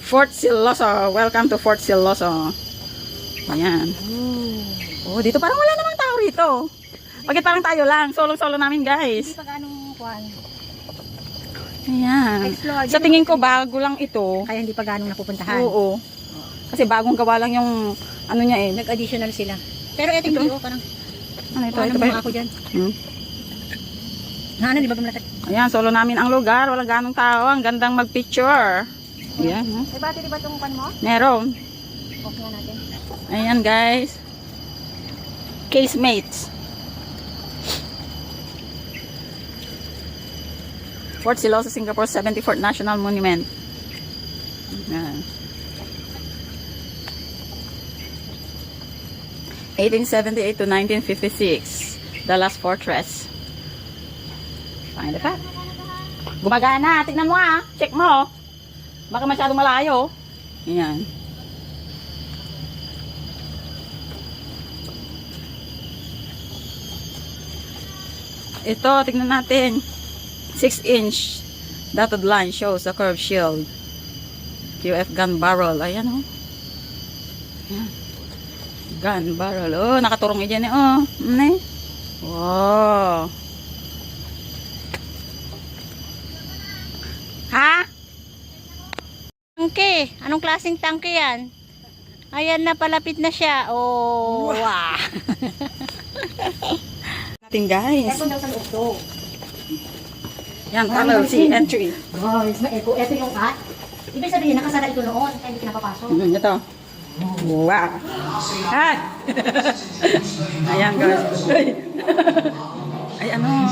Fort Siloso. Welcome to Fort Siloso. Ayan. Oh, dito parang wala namang tao rito. Bakit parang tayo lang? Solo-solo namin, guys. Hindi pa ganong kuhan. Ayan. Explore. Sa tingin ko, bago lang ito. Kaya hindi pa ganong napupuntahan. Oo. Kasi bagong gawa lang yung ano niya eh. Nag-additional sila. Pero eto hindi oh, parang Ano ito? kuha Ito ng ba? mga ako dyan. Hmm? Di ba gumalatat? Ayan, solo namin ang lugar. Walang ganong tao. Ang gandang mag-picture. Ayan. Ha? May battery ba itong pan mo? Meron. Off nga natin. Ayan, guys. Casemates. Fort Siloso, Singapore, 74th National Monument. Ayan. 1878 to 1956. The Last Fortress. Find the fact. Gumagana. Tignan mo ah. Check mo. Baka masyadong malayo. Ayan. Ito, tignan natin. 6-inch dotted line shows the curved shield. QF gun barrel. Ayan oh. Ayan. Gun barrel. Oh, nakaturong yan eh. Oh. Ano eh? Wow. Ha? Tangke. Anong klaseng tangke yan? Ayan na, palapit na siya. Oh, wow. Natin guys. Eto daw sa loob to. Yan, tunnel C entry. Guys, ma-echo. Eto yung at. Ibig sabihin, nakasara ito noon. Kaya hindi pinapapasok. Ito. Wow. Hi. Ayan guys. Ay ano.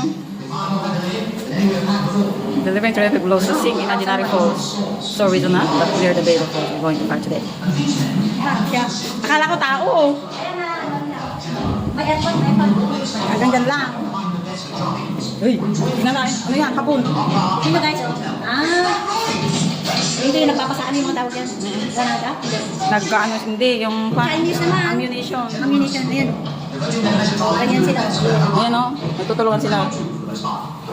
Delivering terrific blows to sink imaginary falls. So we do not, but clear the bay of falls we're going to find today. Siya. Akala ko tao. May aircon, may aircon. Hanggang dyan lang. Uy, tingnan natin. Ano yan? Hapon. Sino guys? Hindi, nagpapasaan yung mga tawag yan. Granada? Nagkaano, hindi. Yung Chinese naman. ammunition. Ammunition, ayan. Ganyan sila. Ayan o. Nagtutulungan sila.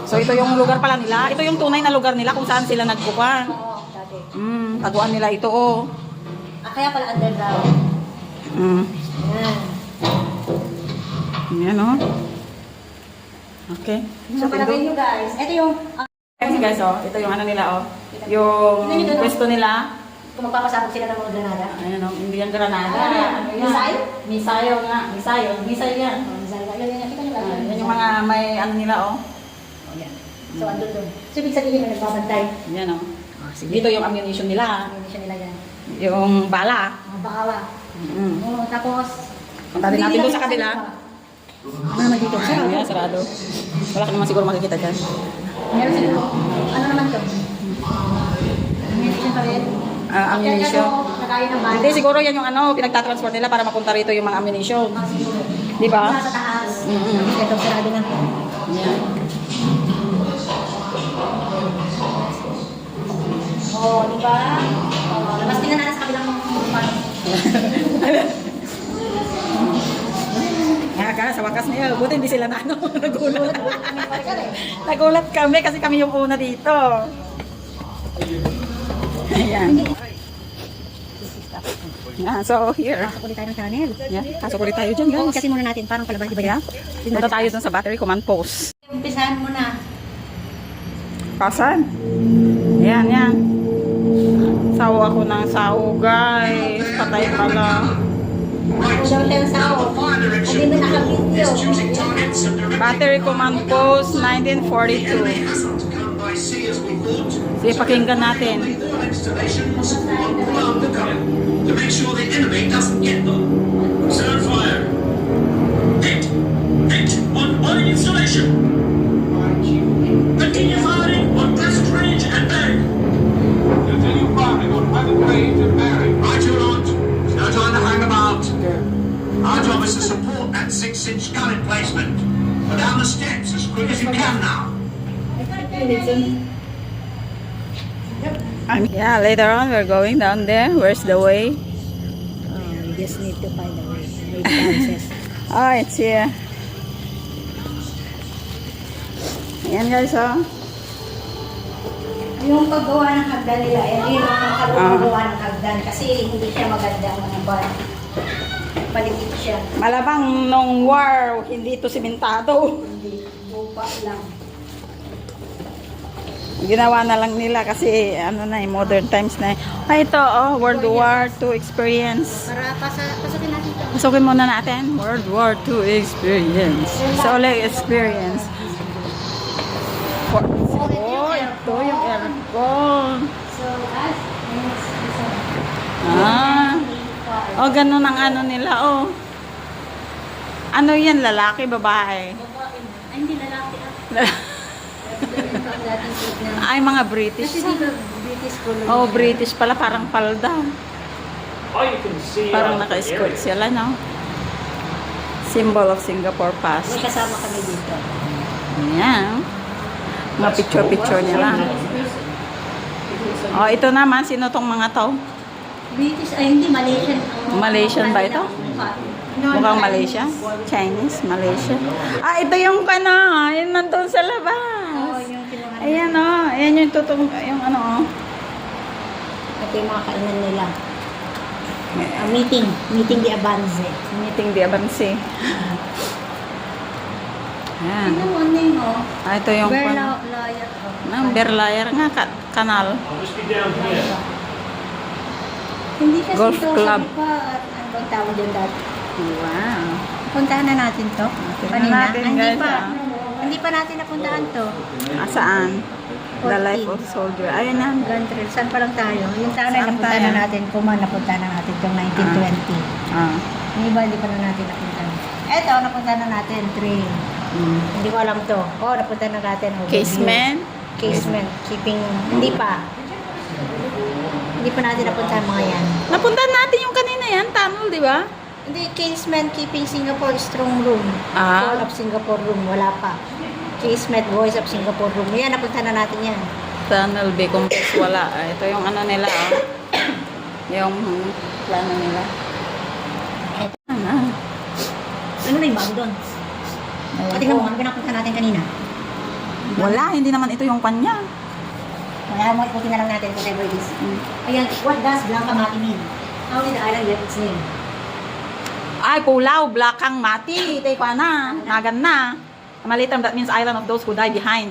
So ito yung lugar pala nila. Ito yung tunay na lugar nila kung saan sila nagkukuhan. Oo, dati. Taguan nila ito o. Kaya pala underground. Ayan. Ayan o. Okay. So, palagay nyo guys. Ito yung, Kasi guys o. Ito yung ano nila o. Yung pwesto nila. kung magpapasabog sila ng mga Granada. Ayan o. Hindi yung Granada. Ano yan? Missile? Misayo nga. Misayo. Misayo yan. Yan, kita nyo lang. Yan yung mga may ano nila o. Yan. So, andun doon. So, ibig sabihin na nagbabantay. Yan o. Dito yung ammunition nila. Ammunition nila yan. Yung bala. Mga bakawa. Oo, tapos, Punta din natin doon sa kabila. ano naman dito? Ayan, yan, sarado. Wala ka naman siguro makikita dyan. Meron sila. Ano naman to? Ammunition pa rin. Ammunition. Nakain ng bala. Hindi, siguro yan yung ano, pinagtatransport nila para mapunta rito yung mga ammunition. Siguro. Di ba? Nasa taas. Mm-mm. Ito, sarado na. Yan. Oo, di ba? Labas tingnan natin sa kabilang paano. Nga sa wakas niya, buti hindi sila na ano, nagulat. Nagulat kami kasi kami yung una dito. Ayan. Yeah, so here. Pasok ulit tayo ng tunnel. Yeah, pasok ulit tayo dyan Oo, guys. kasi muna natin, parang palabas, di ba yan? Punta tayo dun sa battery command post. Umpisahan mo na. Pasan? Yan, yan. Saw ako ng saw guys. Patay pala. Ako daw siya yung sao. Hindi mo nakabidyo. Battery command post 1942. Sige, pakinggan natin. To make sure the enemy doesn't get them. Reserve fire. Hit. Hit. On installation. Continue firing on present range and bearing. Continue firing on present range and bearing. Right, you're on. There's no time to hang about. Our job is to support that 6-inch gun emplacement. Go down the steps as quick as you can now. Yeah, later on we're going down there. Where's the way? We just need to find a way. May chances. Oh, it's here. Ayan guys, oh. Yung paggawa ng hagdan nila, yung paggawa ng hagdan kasi hindi siya maganda ang mga bar. Palikit siya. Malabang nung war, hindi ito simentado. Hindi. Lupa lang. Ginawa na lang nila kasi ano na modern times na. Ito World War II experience. Para pasukin natin ito. Pasukin muna natin. World War II experience. Sole experience. Oh, ito yung aircon. So, as Oh, ganun ang ano nila, oh. Ano yan, lalaki, babae? Ay, hindi lalaki Ay, mga British. Kasi dito, British colony. Oh, British pala, parang palda. Oh, you can see. Parang naka-escort sila, no? Symbol of Singapore Pass. May kasama kami dito. Ayan. Mga picture-picture nila. Oh, ito naman, sino tong mga to? British, ay hindi, Malaysian. Malaysian ba ito? Mukhang Malaysia? Chinese? Malaysia? Ah, ito yung ano, yun nandun sa labas. yung kinuha. Ayan, oh. Ayan yung tutong, yung ano, oh. Ito yung mga kainan nila. Meeting the Avance. Meeting the Abansi. Ayan. Ano mo name mo? Ah, ito yung Berlayer. Berlayer nga, kanal. I'll just be down here. Hindi siya Golf sito, club. sabi pa, at ano bang tawag dyan dati? Wow. Puntahan na natin to. Tingnan natin, Hindi guys, pa. ah. Hindi pa natin napuntahan to. Saan? The 14. Life of Soldier. Ayun na. Gun trail. Saan pa lang tayo? Yung tanay Saan napuntahan tayo? na natin. Kuman napuntahan na natin itong 1920. Ah. Yung iba hindi pa na natin napuntahan. Eto, napuntahan na natin. Trail. Mm. Hindi ko alam to. Oh, napuntahan na natin. Casement. Casement. Keeping. Hindi pa. Hindi pa natin napuntahan mga yan. Napuntahan natin yung kanina yan, tunnel, di ba? Hindi, casement keeping Singapore strong room. Ah. Call of Singapore room, wala pa. Casement voice of Singapore room. Yan, napunta na natin yan. Tunnel B complex, wala. Ah, ito yung ano nila, oh. Yung plano nila. Ano? Ano na yung bago doon? Tingnan mo, ano pinapunta natin kanina? Wala, hindi naman ito yung kanya. Wala mo, ikutin na lang natin whatever it is. Ayan, what does Blanca Mati mean? How did the island get its name? Ay, Pulaw, Blakang Mati, Taykwa na, Nagan na. Malitam, that means island of those who die behind.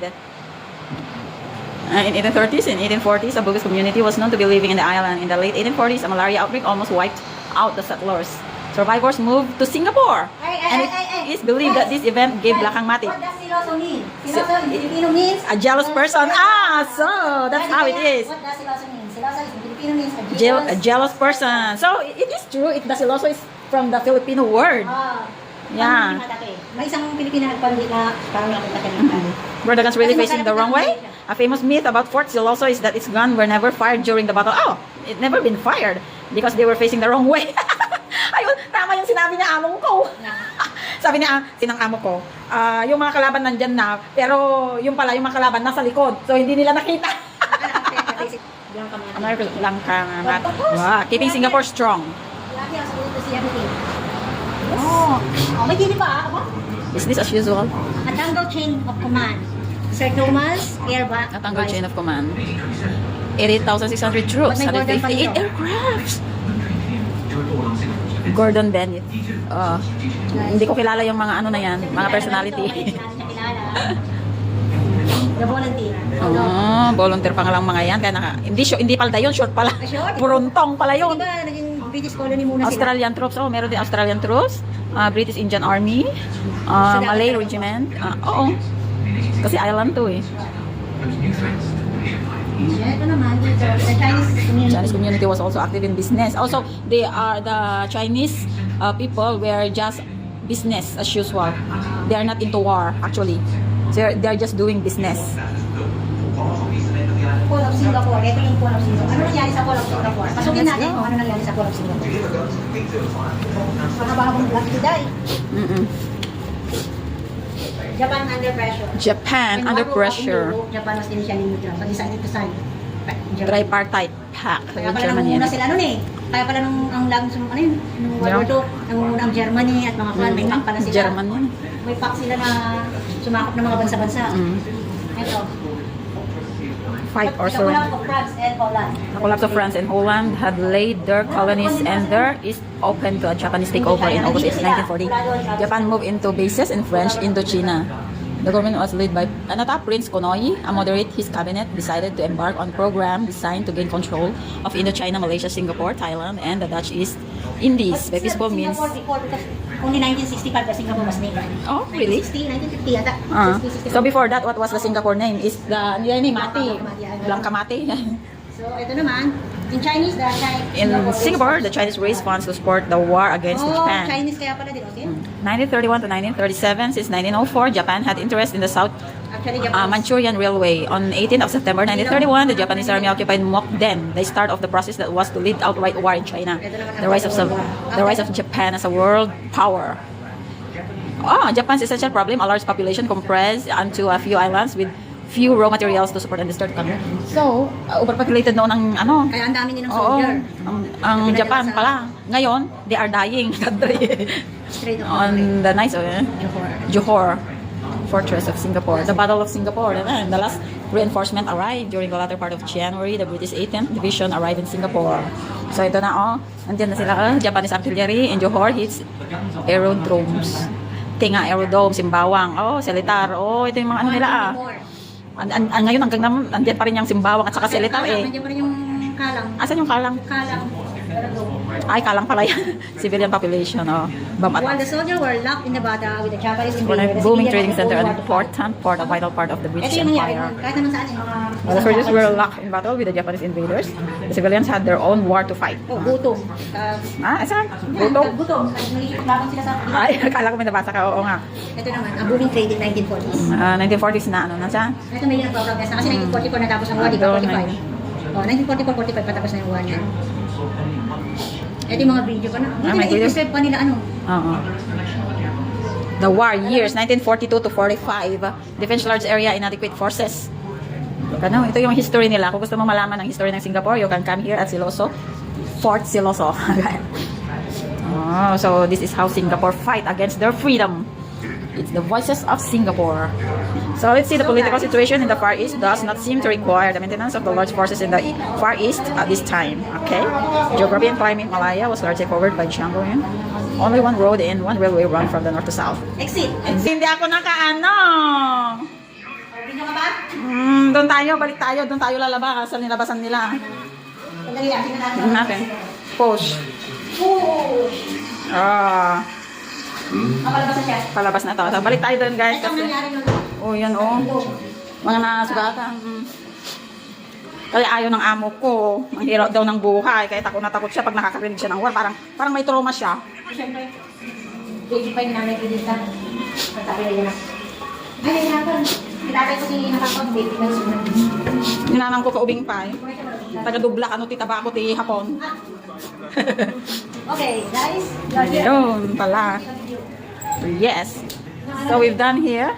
In 1830s and 1840s, a Bugis community was known to be living in the island. In the late 1840s, a malaria outbreak almost wiped out the settlers. Survivors moved to Singapore. And it is believed that this event gave Blakang Mati. What does siloso mean? Siloso in Filipino means? A jealous person. Ah, so that's how it is. What does siloso mean? Siloso in Filipino means A jealous person. So it is true. It does also is from the Filipino word. Yeah. May isang Pilipina nagpandit na parang nakita kanina. Were the guns really facing the wrong way? A famous myth about Fort Siloso is that its guns were never fired during the battle. Oh, it never been fired because they were facing the wrong way. Ayun, tama yung sinabi niya among ko. Sabi niya, sinang amo ko, yung mga kalaban nandyan na, pero yung pala, yung mga kalaban nasa likod. So, hindi nila nakita. America lang ka nga. Wow, keeping Singapore strong. Lagi ang sagot to see everything. Oh, may gini pa ba? Business as usual. A tango chain of command. Sir Thomas, airback. A tango chain of command. 88,600 troops, But may Gordon pa 158 dito. aircrafts. Gordon Bennett. Hindi ko kilala yung mga ano na yan, mga personality. The volunteer. Volunteer pa nga lang mga yan. Kaya hindi palda yun, short pala. Short? Puruntong pala Di yun. ba, naging British colony muna sila? Australian troops. Oh, meron din Australian troops. British Indian Army. Malay Regiment. Oo. Kasi island to eh. Ito naman, dito, the Chinese community. Chinese community was also active in business. Also, they are the Chinese people were just business as usual. They are not into war actually. They are just doing business. Call of Singapore. Ito yung Call of Singapore. Ano nangyari sa Call of Singapore? Pasukin natin kung ano nangyari sa Call of Singapore. Mahaba-habang vlog today. Japan under pressure. Japan When under World War II pressure. broke, Japan was initially neutral, but decided to sign. Tripartite pact Kaya with pala Germany. nangunguna sila nun eh. Kaya pala nung ang lagos ano yun, nung World War II, nangunguna ang Germany at mga klan, may pact pala sila. German yan. May pact sila na sumakop ng mga bansa-bansa. Mm. Ito. fight or The surrender. collapse of France and Holland. The collapse of France and Holland had laid their colonies and their east open to a Japanese takeover in August 1940. Japan moved into bases in French Indochina. The government was led by Anata Prince Konoye, a moderate. His cabinet decided to embark on a program designed to gain control of Indochina, Malaysia, Singapore, Thailand, and the Dutch East Indies by peaceful means. Singapore before, because only 1965 the Singapore was named. Oh, really? 1950 yata. So before that, what was the Singapore name? Is the Mati, Blanca Mati. So ito naman, in Chinese, In Singapore, the Chinese raised funds to support the war against Japan. Chinese kaya pala din, okay? 1931 to 1937, since 1904, Japan had interest in the South Actually, Japan. Manchurian Railway. On 18th of September 1931, the Japanese army occupied Mukden, the start of the process that was to lead outright war in China. The rise of Japan as a world power. Japan's essential problem, a large population compressed onto a few islands with few raw materials to support and disturb country. So, overpopulated noon ang ano. Kaya ang dami nilang Oo, soldier. ang Japan pala. Ngayon, they are dying. Straight up. On the night of Johor fortress of Singapore. The Battle of Singapore. The last reinforcement arrived during the latter part of January. The British 18th Division arrived in Singapore. So ito na Andiyan na sila. Japanese artillery in Johor hits aerodromes. Tinga Aerodrome, Simbawang. Selitar. Ito yung mga ano nila ngayon hanggang naman nandiyan pa rin yung Simbawang at saka Selitar Nandiyan pa rin yung Kalang. Asan yung Kalang? Kalang. Ay, Kalang pala yan. Civilian population, While the soldiers were locked in the battle with the Japanese For a invaders, booming the trading civilians center, were an the war to fight. important port, a vital part of the British Ito yung nangyari Empire. nun. Kahit naman saan yung mga... While the soldiers were locked in battle with the Japanese invaders, the civilians had their own war to fight. Gutom. Saan? Gutom? Gutom. Laban sila sa... Ay, akala ko may nabasa ka. Oo nga. Ito naman, a booming trade in 1940s. 1940s na, nasaan? Ito may nag-progress na kasi 1944 natapos ang war, di ba? 45. 1944-45 patapos na yung war niya. Ito yung mga video pa na. may video. I-describe pa nila Oo. The war years, 1942 to 45. Defense large area, inadequate forces. Ito yung history nila. Kung gusto mo malaman ang history ng Singapore, you can come here at Siloso. Fort Siloso. So this is how Singapore fight against their freedom. It's the voices of Singapore. So let's see, the political situation in the Far East does not seem to require the maintenance of the large forces in the Far East at this time. Okay? Geography and climate, Malaya was largely covered by jungle. Only one road and one railway run from the north to south. Exit. Hindi ako nakaano. Video ka ba? Doon tayo, balik tayo. Doon tayo lalabas sa nilabasan nila. Sandali lang, tingnan natin. Tingnan natin. Push. Palabas na siya. Palabas na to. So, balik tayo doon, guys. Ito ang Kasi, nangyari nun. yan mga nasugatan. Kaya ayaw ng amo ko. Ang hirap daw ng buhay. Kaya takot siya pag nakakarinig siya ng war. Parang may trauma siya. Siyempre, baby pa yung nanay ko dito. Pagtabi na yun na. Ay, nahihirapan. Itatay ko si nakakot, baby na sunod. Ninanang ko kaubing pa. Taga-dubla, tita ba ako, ti hapon. Okay, guys. You're here. Yun pala. Yes. So we've done here